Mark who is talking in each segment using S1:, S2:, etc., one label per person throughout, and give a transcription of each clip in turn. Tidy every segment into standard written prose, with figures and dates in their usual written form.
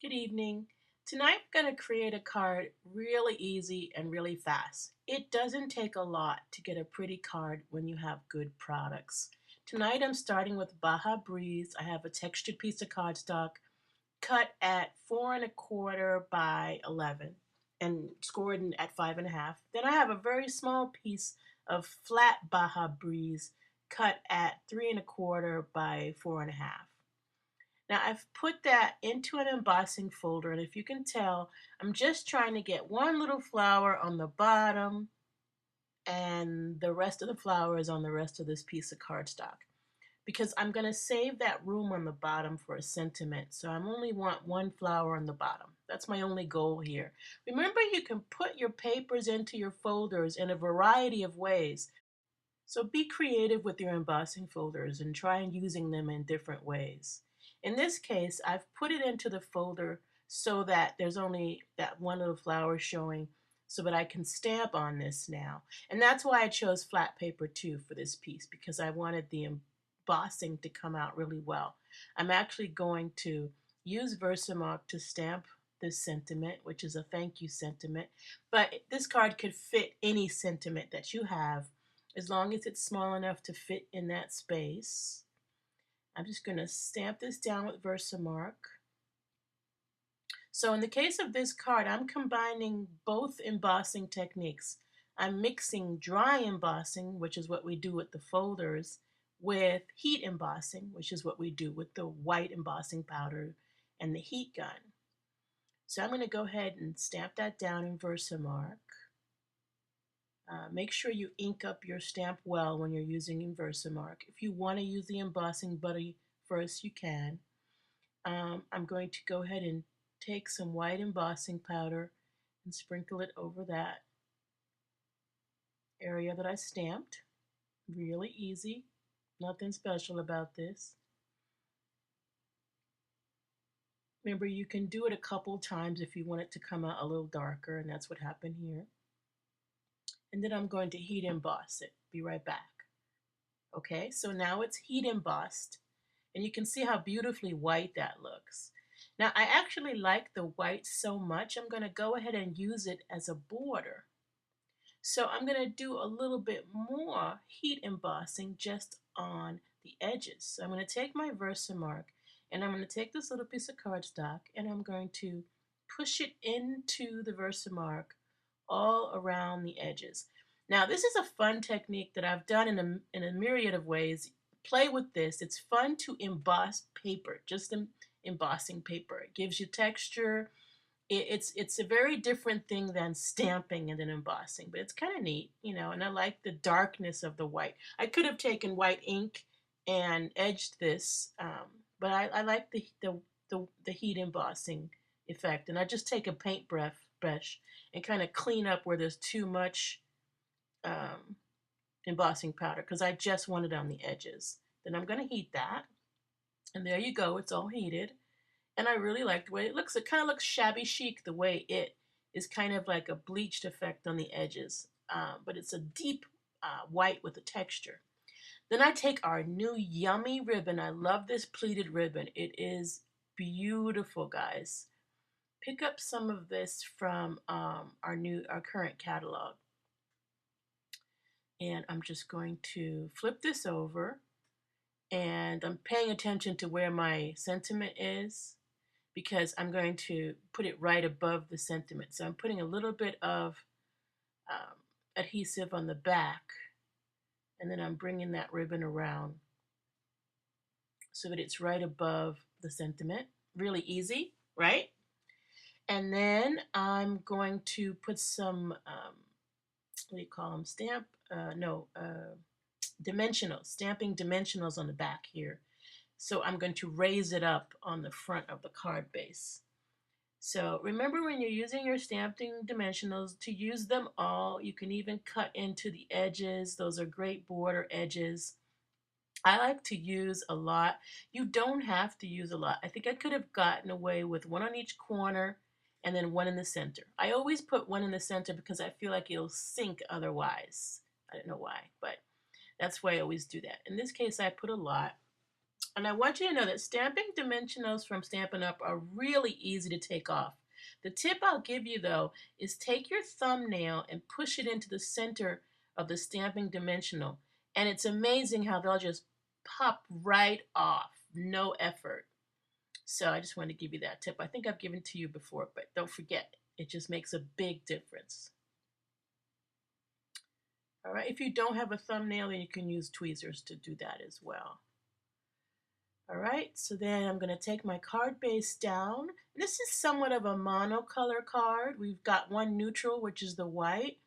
S1: Good evening. Tonight I'm going to create a card really easy and really fast. It doesn't take a lot to get a pretty card when you have good products. Tonight I'm starting with Baha Breeze. I have a textured piece of cardstock cut at 4 1/4 by 11 and scored at 5 1/2. Then I have a very small piece of flat Baha Breeze cut at 3 1/4 by 4 1/2. Now I've put that into an embossing folder, and if you can tell, I'm just trying to get one little flower on the bottom and the rest of the flower is on the rest of this piece of cardstock because I'm going to save that room on the bottom for a sentiment. So I only want one flower on the bottom. That's my only goal here. Remember, you can put your papers into your folders in a variety of ways. So be creative with your embossing folders and try and using them in different ways. In this case, I've put it into the folder so that there's only that one little flower showing so that I can stamp on this now. And that's why I chose flat paper too for this piece, because I wanted the embossing to come out really well. I'm actually going to use Versamark to stamp this sentiment, which is a thank you sentiment, but this card could fit any sentiment that you have as long as it's small enough to fit in that space. I'm just going to stamp this down with Versamark. So in the case of this card, I'm combining both embossing techniques. I'm mixing dry embossing, which is what we do with the folders, with heat embossing, which is what we do with the white embossing powder and the heat gun. So I'm going to go ahead and stamp that down in Versamark. Make sure you ink up your stamp well when you're using Versamark. If you want to use the embossing buddy first, you can. I'm going to go ahead and take some white embossing powder and sprinkle it over that area that I stamped. Really easy, nothing special about this. Remember, you can do it a couple times if you want it to come out a little darker, and that's what happened here. And then I'm going to heat emboss it. Be right back. Okay, so now it's heat embossed, and you can see how beautifully white that looks. Now, I actually like the white so much, I'm going to go ahead and use it as a border. So I'm going to do a little bit more heat embossing just on the edges. So I'm going to take my Versamark, and I'm going to take this little piece of cardstock, and I'm going to push it into the Versamark all around the edges. Now, this is a fun technique that I've done in a myriad of ways. Play with this. It's fun to emboss paper, just embossing paper. It gives you texture. It's a very different thing than stamping and then embossing, but it's kind of neat, and I like the darkness of the white. I could have taken white ink and edged this, but I like the heat embossing effect, and I just take a paintbrush and kind of clean up where there's too much embossing powder because I just want it on the edges. Then I'm going to heat that, and there you go, it's all heated. And I really like the way it looks. It kind of looks shabby chic the way it is, kind of like a bleached effect on the edges, but it's a deep white with a texture. Then I take our new yummy ribbon. I love this pleated ribbon. It is beautiful, guys. Pick up some of this from our current catalog. And I'm just going to flip this over, and I'm paying attention to where my sentiment is because I'm going to put it right above the sentiment. So I'm putting a little bit of adhesive on the back, and then I'm bringing that ribbon around so that it's right above the sentiment. Really easy, right? And then I'm going to put some, what do you call them? Dimensionals, stamping dimensionals on the back here. So I'm going to raise it up on the front of the card base. So remember, when you're using your stamping dimensionals, to use them all. You can even cut into the edges. Those are great border edges. I like to use a lot. You don't have to use a lot. I think I could have gotten away with one on each corner and then one in the center. I always put one in the center because I feel like it'll sink otherwise. I don't know why, but that's why I always do that. In this case, I put a lot. And I want you to know that stamping dimensionals from Stampin' Up! Are really easy to take off. The tip I'll give you though is take your thumbnail and push it into the center of the stamping dimensional. And it's amazing how they'll just pop right off, no effort. So I just wanted to give you that tip. I think I've given it to you before, but don't forget, it just makes a big difference. All right, if you don't have a thumbnail, then you can use tweezers to do that as well. All right, so then I'm going to take my card base down. This is somewhat of a monocolor card. We've got one neutral, which is the white.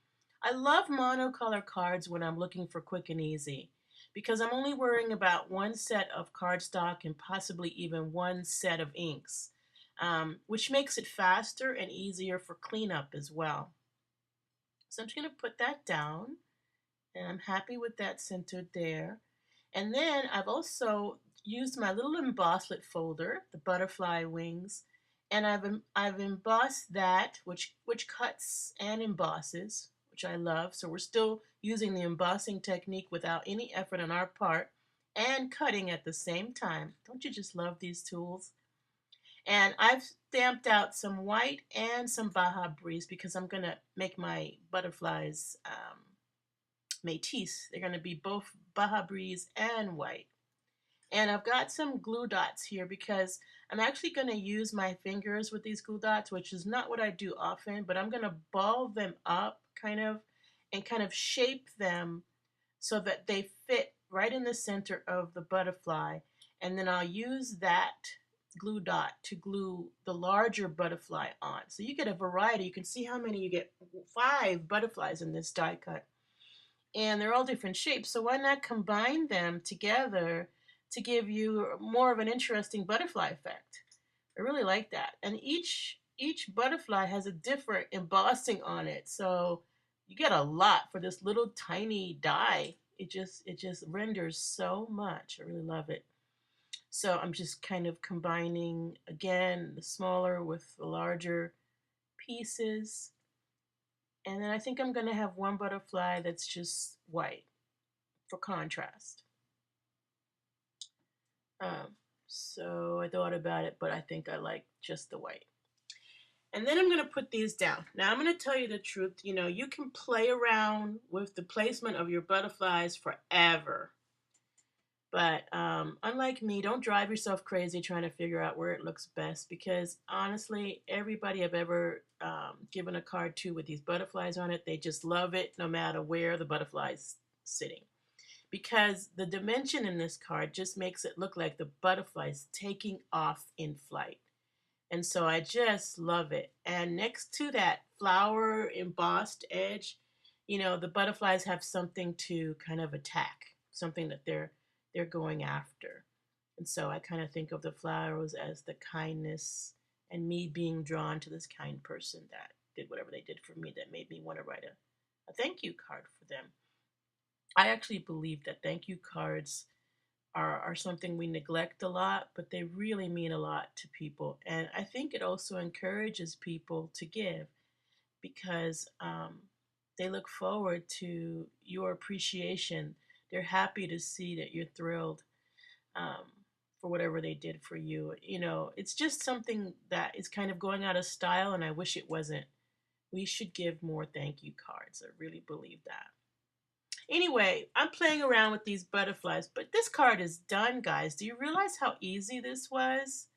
S1: I love monocolor cards when I'm looking for quick and easy because I'm only worrying about one set of cardstock and possibly even one set of inks, which makes it faster and easier for cleanup as well. So I'm just going to put that down, and I'm happy with that centered there. And then I've also used my little Embosslit folder, the butterfly wings, and I've embossed that, which cuts and embosses, which I love. So we're still using the embossing technique without any effort on our part and cutting at the same time. Don't you just love these tools? And I've stamped out some white and some Baha Breeze because I'm going to make my butterflies métis. They're going to be both Baha Breeze and white. And I've got some glue dots here because I'm actually going to use my fingers with these glue dots, which is not what I do often, but I'm going to ball them up and kind of shape them so that they fit right in the center of the butterfly. And then I'll use that glue dot to glue the larger butterfly on. So you get a variety. You can see how many you get. 5 butterflies in this die cut. And they're all different shapes. So why not combine them together to give you more of an interesting butterfly effect? I really like that. And each butterfly has a different embossing on it. So you get a lot for this little tiny die. It just renders so much. I really love it. So I'm just kind of combining again the smaller with the larger pieces. And then I think I'm going to have one butterfly that's just white for contrast. So I thought about it, but I think I like just the white. And then I'm going to put these down. Now I'm going to tell you the truth. You know, you can play around with the placement of your butterflies forever. But unlike me, don't drive yourself crazy trying to figure out where it looks best because honestly, everybody I've ever given a card to with these butterflies on it, they just love it no matter where the butterfly's sitting. Because the dimension in this card just makes it look like the butterfly's taking off in flight. And so I just love it. And next to that flower embossed edge, you know, the butterflies have something to kind of attack, something that they're going after. And so I kind of think of the flowers as the kindness and me being drawn to this kind person that did whatever they did for me that made me want to write a thank you card for them. I actually believe that thank you cards are something we neglect a lot, but they really mean a lot to people. And I think it also encourages people to give because they look forward to your appreciation. They're happy to see that you're thrilled for whatever they did for you. You know, it's just something that is kind of going out of style, and I wish it wasn't. We should give more thank you cards. I really believe that. Anyway, I'm playing around with these butterflies, but this card is done, guys. Do you realize how easy this was?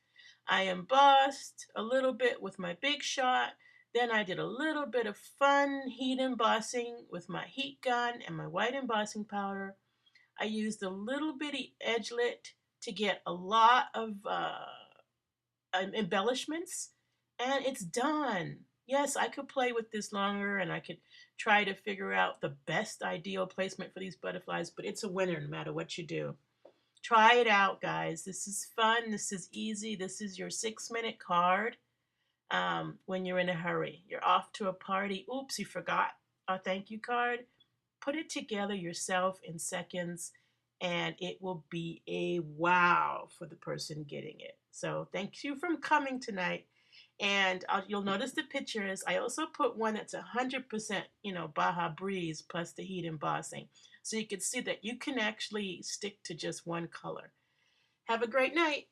S1: I embossed a little bit with my Big Shot. Then I did a little bit of fun heat embossing with my heat gun and my white embossing powder. I used a little bitty edgelet to get a lot of embellishments, and it's done. Yes, I could play with this longer and I could try to figure out the best ideal placement for these butterflies, but it's a winner no matter what you do. Try it out, guys. This is fun. This is easy. This is your 6-minute card when you're in a hurry. You're off to a party. Oops, you forgot a thank you card. Put it together yourself in seconds, and it will be a wow for the person getting it. So thank you for coming tonight. And you'll notice the pictures. I also put one that's 100%, Baha Breeze plus the heat embossing. So you can see that you can actually stick to just one color. Have a great night.